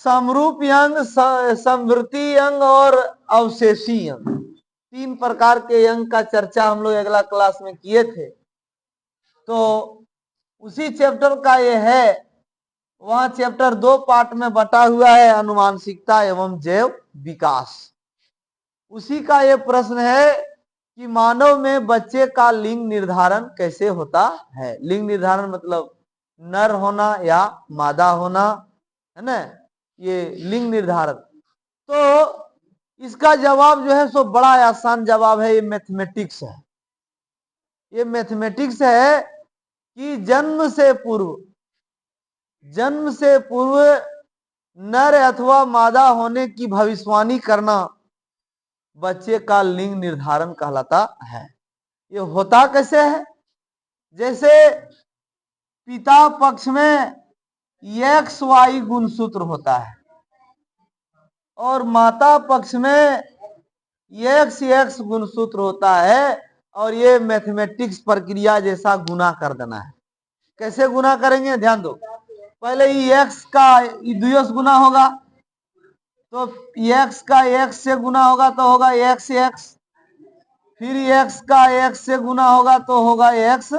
समरूपी अंग, समवृत्तीय अंग और अवशेषी अंग, 3 प्रकार के अंग का चर्चा हम लोग अगला क्लास में किए थे। तो उसी चैप्टर का ये है। वहां चैप्टर 2 पार्ट में बटा हुआ है, अनुवांशिकता एवं जैव विकास। उसी का ये प्रश्न है कि मानव में बच्चे का लिंग निर्धारण कैसे होता है। लिंग निर्धारण मतलब नर होना या मादा होना, है ना, ये लिंग निर्धारण। तो इसका जवाब जो है सो बड़ा आसान जवाब है, ये मैथमेटिक्स है। ये मैथमेटिक्स है कि जन्म से पूर्व नर अथवा मादा होने की भविष्यवाणी करना बच्चे का लिंग निर्धारण कहलाता है। ये होता कैसे है? जैसे पिता पक्ष में XY गुणसूत्र होता है और माता पक्ष में XX गुणसूत्र होता है, और ये मैथमेटिक्स प्रक्रिया जैसा गुना कर देना है। कैसे गुना करेंगे, ध्यान दो। पहले x का द्विश गुना होगा, तो x का x से गुना होगा तो होगा XX, फिर x का x से गुना होगा तो होगा x,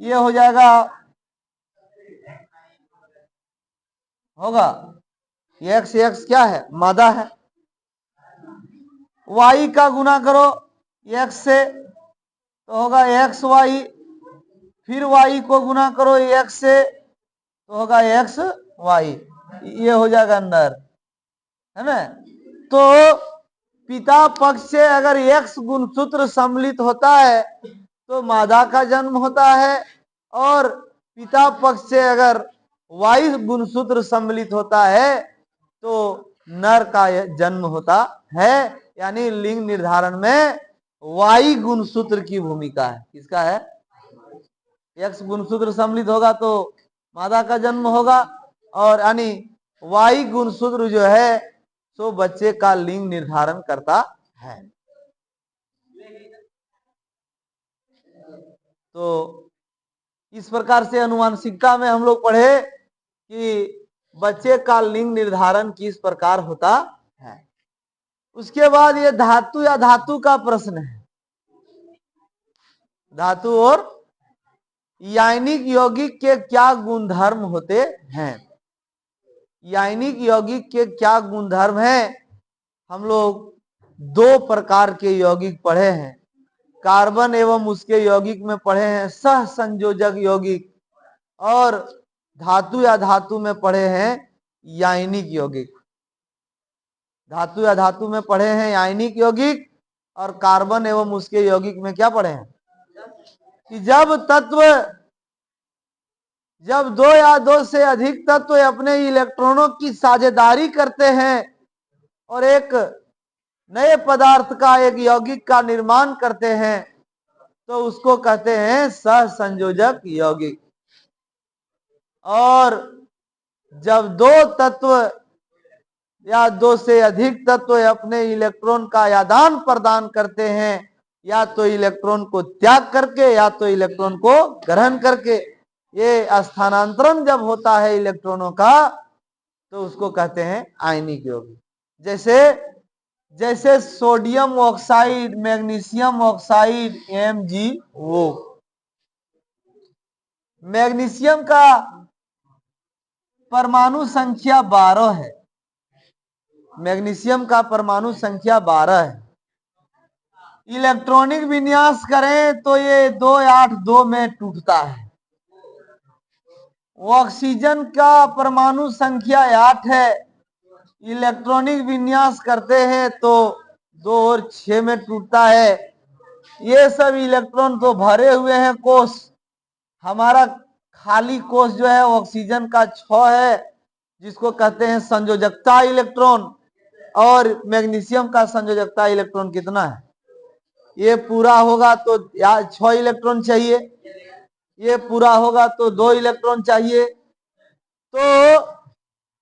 ये हो जाएगा, होगा XX क्या है, मादा है। y का गुना करो x से तो होगा XY, फिर y को गुना करो x से तो होगा XY, ये हो जाएगा नर, है ना। तो पिता पक्ष से अगर X गुणसूत्र सम्मिलित होता है तो मादा का जन्म होता है, और पिता पक्ष से अगर Y गुणसूत्र सम्मिलित होता है तो नर का जन्म होता है। यानी लिंग निर्धारण में Y गुणसूत्र की भूमिका है। किसका है? X गुणसूत्र सम्मिलित होगा तो मादा का जन्म होगा, और यानी Y गुणसूत्र जो है तो बच्चे का लिंग निर्धारण करता है। तो इस प्रकार से अनुवांशिकता में हम लोग पढ़े कि बच्चे का लिंग निर्धारण किस प्रकार होता है। उसके बाद ये धातु या धातु का प्रश्न है। धातु और यानिक यौगिक के क्या गुणधर्म होते हैं? यानिक यौगिक के क्या गुणधर्म हैं? हम लोग 2 प्रकार के यौगिक पढ़े हैं। कार्बन एवं उसके यौगिक में पढ़े हैं सह संयोजक यौगिक, और धातु या धातु में पढ़े हैं यानिक यौगिक। धातु या धातु में पढ़े हैं यानिक यौगिक, और कार्बन एवं उसके यौगिक में क्या पढ़े हैं कि जब 2 या 2 से अधिक तत्व अपने इलेक्ट्रॉनों की साझेदारी करते हैं और एक नए पदार्थ का, एक यौगिक का निर्माण करते हैं तो उसको कहते हैं सहसंयोजक यौगिक। और जब 2 तत्व या 2 से अधिक तत्व अपने इलेक्ट्रॉन का आदान प्रदान करते हैं, या तो इलेक्ट्रॉन को त्याग करके या तो इलेक्ट्रॉन को ग्रहण करके, ये स्थानांतरण जब होता है इलेक्ट्रॉनों का तो उसको कहते हैं आयनिक यौगिक। जैसे sodium oxide, magnesium oxide MgO। Magnesium का परमाणु संख्या 12 है। मैग्नीशियम का परमाणु संख्या 12 है। इलेक्ट्रॉनिक विन्यास करें तो ये 282 में टूटता है। ऑक्सीजन का परमाणु संख्या 8 है। इलेक्ट्रॉनिक विन्यास करते हैं तो 2 और 6 में टूटता है। ये सब इलेक्ट्रॉन तो भरे हुए हैं कोष। हमारा खाली कोष जो है ऑक्सीजन का 6 है, जिसको कहते हैं संयोजकता इलेक्ट्रॉन, और मैग्नीशियम का संयोजकता इलेक्ट्रॉन कितना है? ये पूरा होगा तो 6 इलेक्ट्रॉन चाहिए, ये पूरा होगा तो 2 इलेक्ट्रॉन चाहिए। तो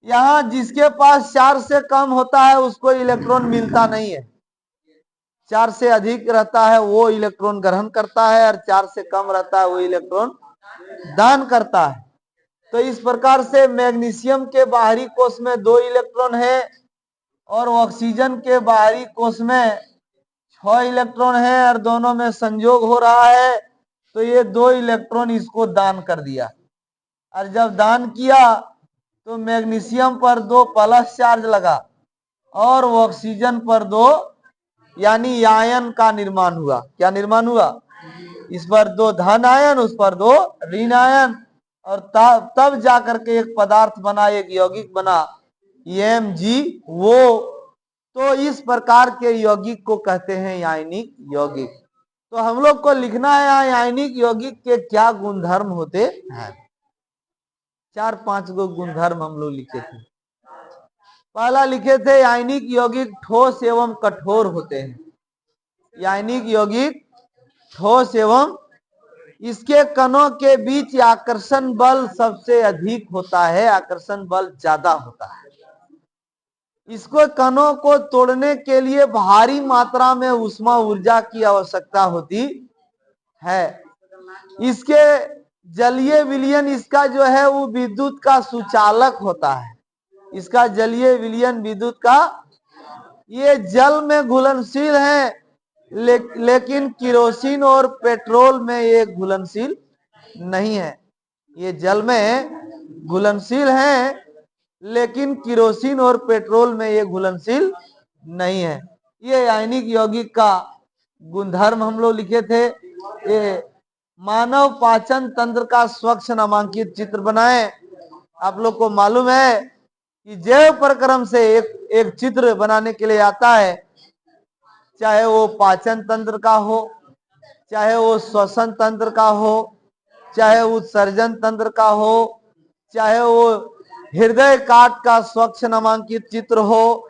यहां जिसके पास 4 से कम होता है उसको इलेक्ट्रॉन मिलता नहीं है। 4 से अधिक रहता है वो इलेक्ट्रॉन ग्रहण करता है, और 4 से कम रहता है वो इलेक्ट्रॉन दान करता है। तो इस प्रकार से मैग्नीशियम के बाहरी कोश में 2 इलेक्ट्रॉन है और ऑक्सीजन के बाहरी कोश में 6 इलेक्ट्रॉन है और दोनों में संयोग हो रहा है, तो ये 2 इलेक्ट्रॉन इसको दान कर दिया। और जब दान किया तो मैग्नीशियम पर 2 प्लस चार्ज लगा और ऑक्सीजन पर 2 यानी आयन का निर्माण हुआ। क्या निर्माण हुआ? इस पर 2 धन आयन, उस पर 2 ऋण आयन, और तब जाकर के एक पदार्थ बना, एक यौगिक बना MgO। तो इस प्रकार के यौगिक को कहते हैं आयनिक यौगिक। तो हम लोग को लिखना है आयनिक यौगिक के क्या गुणधर्म होते हैं। 4-5 गो गुणधर्म हम लोग लिखे थे। पहला लिखे थे आयनिक यौगिक ठोस एवं कठोर होते हैं। आयनिक यौगिक ठोस एवं इसके कणों के बीच आकर्षण बल सबसे अधिक होता है, आकर्षण बल ज्यादा होता है। इसको कणों को तोड़ने के लिए भारी मात्रा में ऊष्मा ऊर्जा की आवश्यकता होती है। इसके जलीय विलयन इसका जो है वो विद्युत का सुचालक होता है। इसका जलीय विलयन विद्युत का, ये जल में घुलनशील है लेकिन किरोसिन और पेट्रोल में ये घुलनशील नहीं है। ये जल में घुलनशील है लेकिन किरोसिन और पेट्रोल में ये घुलनशील नहीं है। ये आयनिक यौगिक का गुणधर्म हम लोग लिखे थे। ये मानव पाचन तंत्र का स्वच्छ नामांकित चित्र बनाए। आप लोग को मालूम है कि जैव प्रक्रम से एक चित्र बनाने के लिए आता है, चाहे वो पाचन तंत्र का हो, चाहे वो श्वसन तंत्र का हो, चाहे उत्सर्जन तंत्र का हो, चाहे वो हृदय काट का स्वच्छ नामांकित चित्र हो,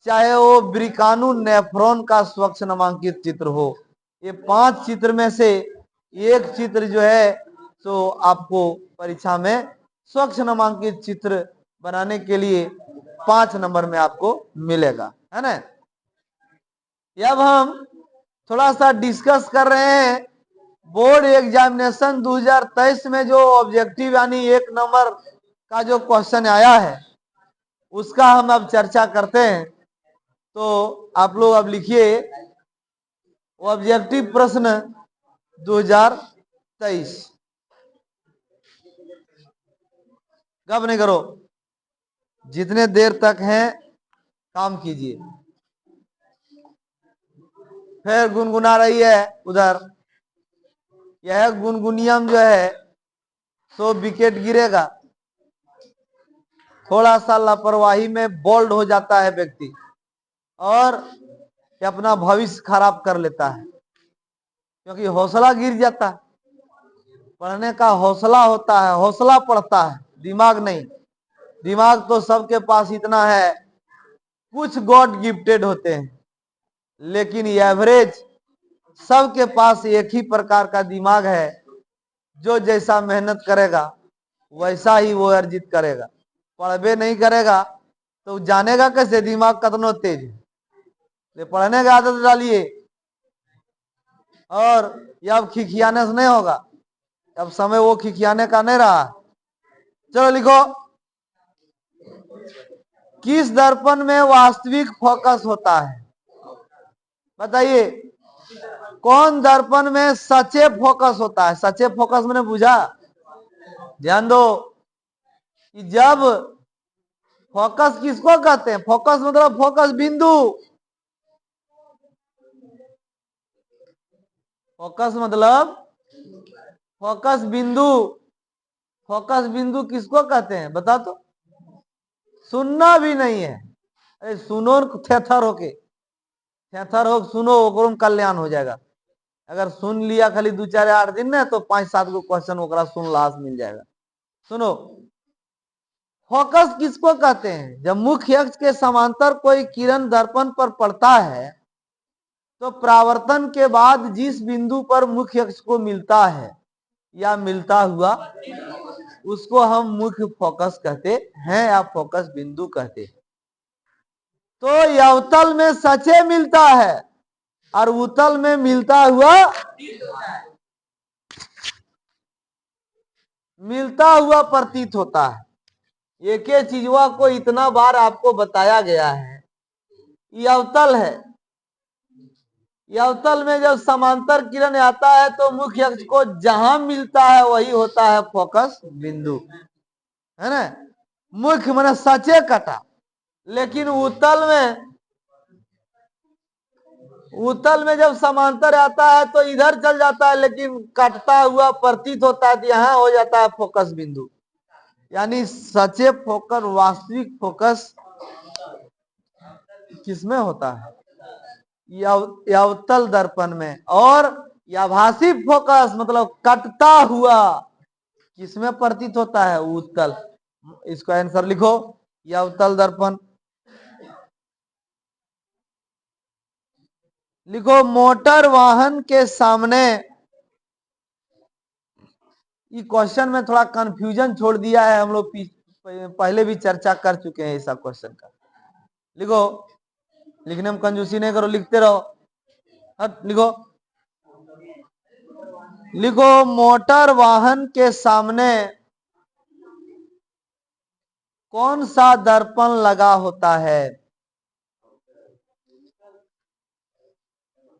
चाहे वो ब्रिकाणु नेफ्रॉन का स्वच्छ नामांकित चित्र हो। ये 5 चित्र में से एक चित्र जो है तो आपको परीक्षा में स्वच्छ नामांकित चित्र बनाने के लिए 5 नंबर में आपको मिलेगा, है ना। अब हम थोड़ा सा डिस्कस कर रहे हैं बोर्ड एग्जामिनेशन 2023 में जो ऑब्जेक्टिव यानी 1 नंबर का जो क्वेश्चन आया है उसका हम अब चर्चा करते हैं। तो आप लोग अब लिखिए ऑब्जेक्टिव प्रश्न 2023। गप नहीं करो, जितने देर तक है काम कीजिए। फिर गुनगुना रही है उधर, यह गुनगुनियम जो है तो विकेट गिरेगा। थोड़ा सा लापरवाही में बोल्ड हो जाता है व्यक्ति और अपना भविष्य खराब कर लेता है, क्योंकि हौसला गिर जाता है। पढ़ने का हौसला होता है, हौसला पड़ता है, दिमाग नहीं। दिमाग तो सबके पास इतना है, कुछ गॉड गिफ्टेड होते हैं, लेकिन एवरेज सबके पास एक ही प्रकार का दिमाग है। जो जैसा मेहनत करेगा वैसा ही वो अर्जित करेगा। पढ़बे नहीं करेगा तो जानेगा कैसे दिमाग कितना तेज है। पढ़ने की आदत डालिए और ये अब खिखियाने से नहीं होगा। अब समय वो खिखियाने का नहीं रहा। चलो लिखो, किस दर्पण में वास्तविक फोकस होता है? बताइए, कौन दर्पण में सचे फोकस होता है? सचे फोकस मैंने बुझा, ध्यान दो कि जब फोकस किसको कहते हैं? फोकस मतलब फोकस बिंदु। फोकस मतलब फोकस बिंदु। फोकस बिंदु किसको कहते हैं बता तो? सुनना भी नहीं है, अरे सुनो थेथर होके, थेथर हो सुनो, ओकरो में कल्याण हो जाएगा। अगर सुन लिया खाली 2-4-8 दिन ना तो 5-7 को क्वेश्चन ओकरा सुन लास मिल जाएगा। सुनो, फोकस किसको कहते हैं? जब मुख्य अक्ष के समांतर कोई किरण दर्पण पर पड़ता है तो परावर्तन के बाद जिस बिंदु पर मुख्य अक्ष को मिलता है या मिलता हुआ, उसको हम मुख्य फोकस कहते हैं या फोकस बिंदु कहते हैं। तो अवतल में सचे मिलता है और उत्तल में मिलता हुआ मिलता हुआ प्रतीत होता है। एक ही चीजवा को इतना बार आपको बताया गया है। ये अवतल है। ये अवतल में जब समांतर किरण आता है तो मुख्य अक्ष को जहां मिलता है वही होता है फोकस बिंदु, है ना। मुख्य माने सचे कटा। लेकिन उत्तल में जब समांतर आता है तो इधर चल जाता है, लेकिन कटता हुआ प्रतीत होता है, यहां हो जाता है फोकस बिंदु। यानी सचे फोकस, वास्तविक फोकस किसमें होता है? अवतल दर्पण में। और आभासी फोकस मतलब कटता हुआ किसमें प्रतीत होता है? उत्तल। इसका आंसर लिखो, अवतल दर्पण। लिखो, मोटर वाहन के सामने। ये क्वेश्चन में थोड़ा कंफ्यूजन छोड़ दिया है, हम लोग पहले भी चर्चा कर चुके हैं इस क्वेश्चन का। लिखो, लिखने में कंजूसी नहीं करो, लिखते रहो। लिखो, लिखो, मोटर वाहन के सामने कौन सा दर्पण लगा होता है?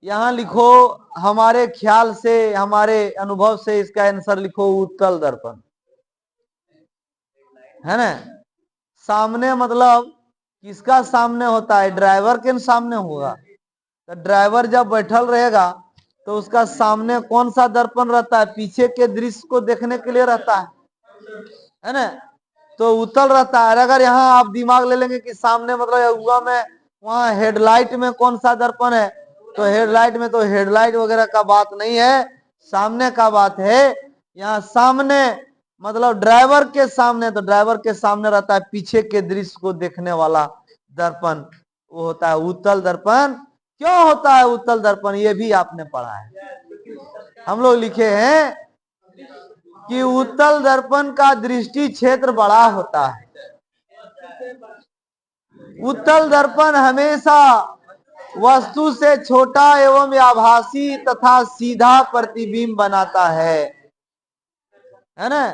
यहां लिखो, हमारे ख्याल से, हमारे अनुभव से इसका आंसर लिखो उत्तल दर्पण, है ना। सामने मतलब किसका सामने होता है? ड्राइवर के सामने होगा। तो ड्राइवर जब बैठल रहेगा तो उसका सामने कौन सा दर्पण रहता है? पीछे के दृश्य को देखने के लिए रहता है ना। तो उत्तल रहता है। अगर यहाँ आप दिमाग ले लेंगे कि सामने मतलब हुआ में वहां हेडलाइट में कौन सा दर्पण है, तो हेडलाइट में तो हेडलाइट वगैरह का बात नहीं है, सामने का बात है। यहाँ सामने मतलब ड्राइवर के सामने, तो ड्राइवर के सामने रहता है पीछे के दृश्य को देखने वाला दर्पण, वो होता है उत्तल दर्पण। क्यों होता है उत्तल दर्पण? ये भी आपने पढ़ा है, हम लोग लिखे हैं कि उत्तल दर्पण का दृष्टि क्षेत्र बड़ा होता है। उत्तल दर्पण हमेशा वस्तु से छोटा एवं आभासी तथा सीधा प्रतिबिंब बनाता है ना।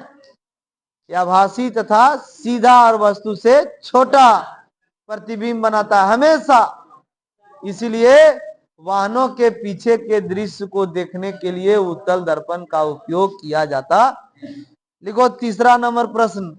आभासी तथा सीधा और वस्तु से छोटा प्रतिबिंब बनाता है हमेशा। इसलिए वाहनों के पीछे के दृश्य को देखने के लिए उत्तल दर्पण का उपयोग किया जाता। लिखो तीसरा नंबर प्रश्न,